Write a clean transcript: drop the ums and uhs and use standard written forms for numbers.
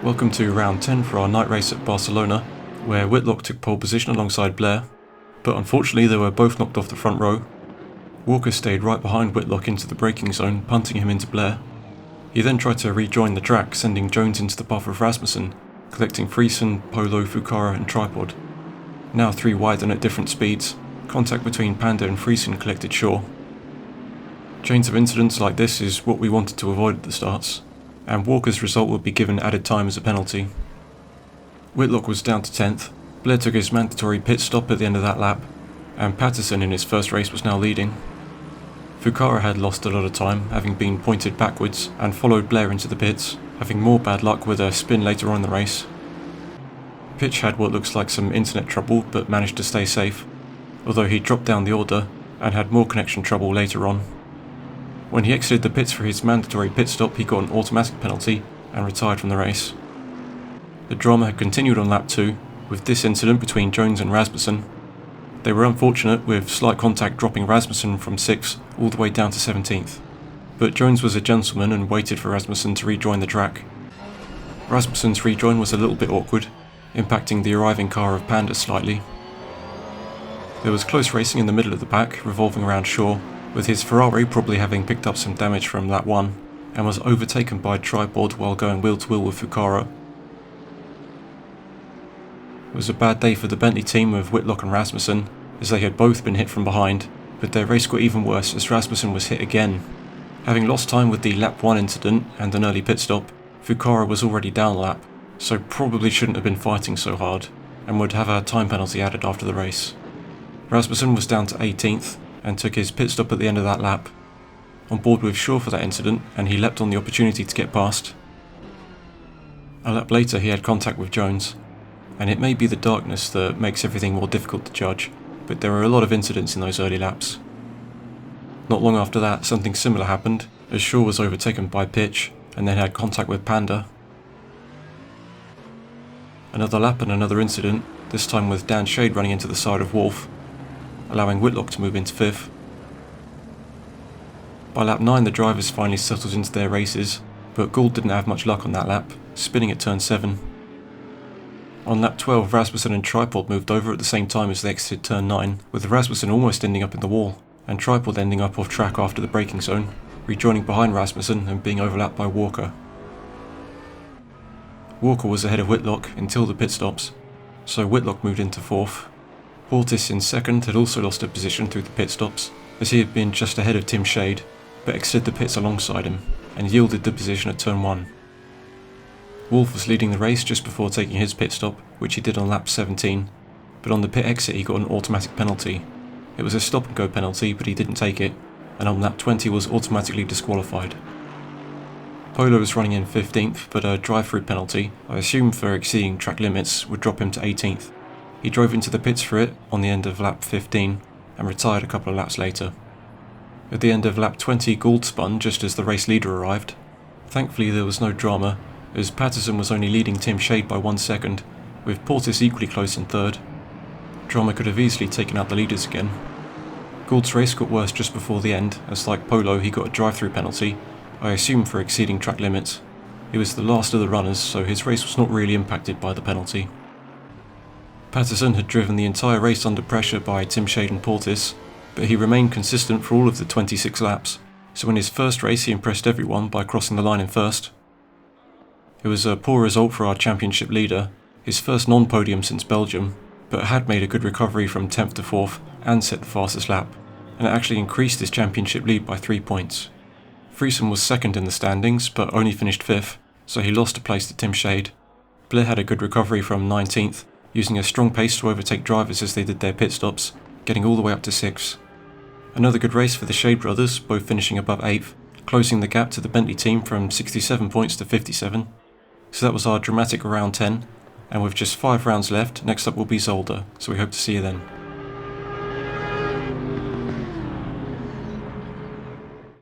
Welcome to round 10 for our night race at Barcelona, where Whitlock took pole position alongside Blair, but unfortunately they were both knocked off the front row. Walker stayed right behind Whitlock into the braking zone, punting him into Blair. He then tried to rejoin the track, sending Jones into the path of Rasmussen, collecting Friesen, Polo, Fukara and Tripod. Now 3 wide and at different speeds, contact between Panda and Friesen collected Shaw. Chains of incidents like this is what we wanted to avoid at the starts, and Walker's result would be given added time as a penalty. Whitlock was down to 10th, Blair took his mandatory pit stop at the end of that lap, and Patterson in his first race was now leading. Fukara had lost a lot of time, having been pointed backwards, and followed Blair into the pits, having more bad luck with a spin later on in the race. Pitch had what looks like some internet trouble, but managed to stay safe, although he dropped down the order and had more connection trouble later on. When he exited the pits for his mandatory pit stop, he got an automatic penalty and retired from the race. The drama had continued on lap 2, with this incident between Jones and Rasmussen. They were unfortunate, with slight contact dropping Rasmussen from 6th all the way down to 17th. But Jones was a gentleman and waited for Rasmussen to rejoin the track. Rasmussen's rejoin was a little bit awkward, impacting the arriving car of Panda slightly. There was close racing in the middle of the pack, revolving around Shaw, with his Ferrari probably having picked up some damage from lap 1, and was overtaken by Tripod while going wheel to wheel with Fukara. It was a bad day for the Bentley team of Whitlock and Rasmussen, as they had both been hit from behind, but their race got even worse as Rasmussen was hit again. Having lost time with the lap 1 incident and an early pit stop, Fukara was already down a lap, so probably shouldn't have been fighting so hard, and would have a time penalty added after the race. Rasmussen was down to 18th, and took his pit stop at the end of that lap. On board with Shaw for that incident, and he leapt on the opportunity to get past. A lap later he had contact with Jones, and it may be the darkness that makes everything more difficult to judge, but there were a lot of incidents in those early laps. Not long after that, something similar happened, as Shaw was overtaken by Pitch, and then had contact with Panda. Another lap and another incident, this time with Dan Shade running into the side of Wolf, allowing Whitlock to move into 5th. By lap 9 the drivers finally settled into their races, but Gould didn't have much luck on that lap, spinning at turn 7. On lap 12 Rasmussen and Tripod moved over at the same time as they exited turn 9, with Rasmussen almost ending up in the wall, and Tripod ending up off track after the braking zone, rejoining behind Rasmussen and being overlapped by Walker. Walker was ahead of Whitlock until the pit stops, so Whitlock moved into 4th. Portis in 2nd had also lost a position through the pit stops, as he had been just ahead of Tim Shade, but exited the pits alongside him, and yielded the position at turn 1. Wolf was leading the race just before taking his pit stop, which he did on lap 17, but on the pit exit he got an automatic penalty. It was a stop and go penalty, but he didn't take it, and on lap 20 was automatically disqualified. Polo was running in 15th, but a drive-through penalty, I assume for exceeding track limits, would drop him to 18th. He drove into the pits for it on the end of lap 15 and retired a couple of laps later. At the end of lap 20 Gould spun just as the race leader arrived. Thankfully there was no drama, as Patterson was only leading Tim Shade by 1 second, with Portis equally close in 3rd. Drama could have easily taken out the leaders again. Gould's race got worse just before the end, as like Polo he got a drive-through penalty, I assume for exceeding track limits. He was the last of the runners, so his race was not really impacted by the penalty. Patterson had driven the entire race under pressure by Tim Shade and Portis, but he remained consistent for all of the 26 laps, so in his first race he impressed everyone by crossing the line in 1st. It was a poor result for our championship leader, his first non-podium since Belgium, but had made a good recovery from 10th to 4th and set the fastest lap, and it actually increased his championship lead by 3 points. Friesen was 2nd in the standings, but only finished 5th, so he lost a place to Tim Shade. Blair had a good recovery from 19th, using a strong pace to overtake drivers as they did their pit stops, getting all the way up to 6th. Another good race for the Shade brothers, both finishing above 8th, closing the gap to the Bentley team from 67 points to 57. So that was our dramatic round 10, and with just 5 rounds left, next up will be Zolder, so we hope to see you then.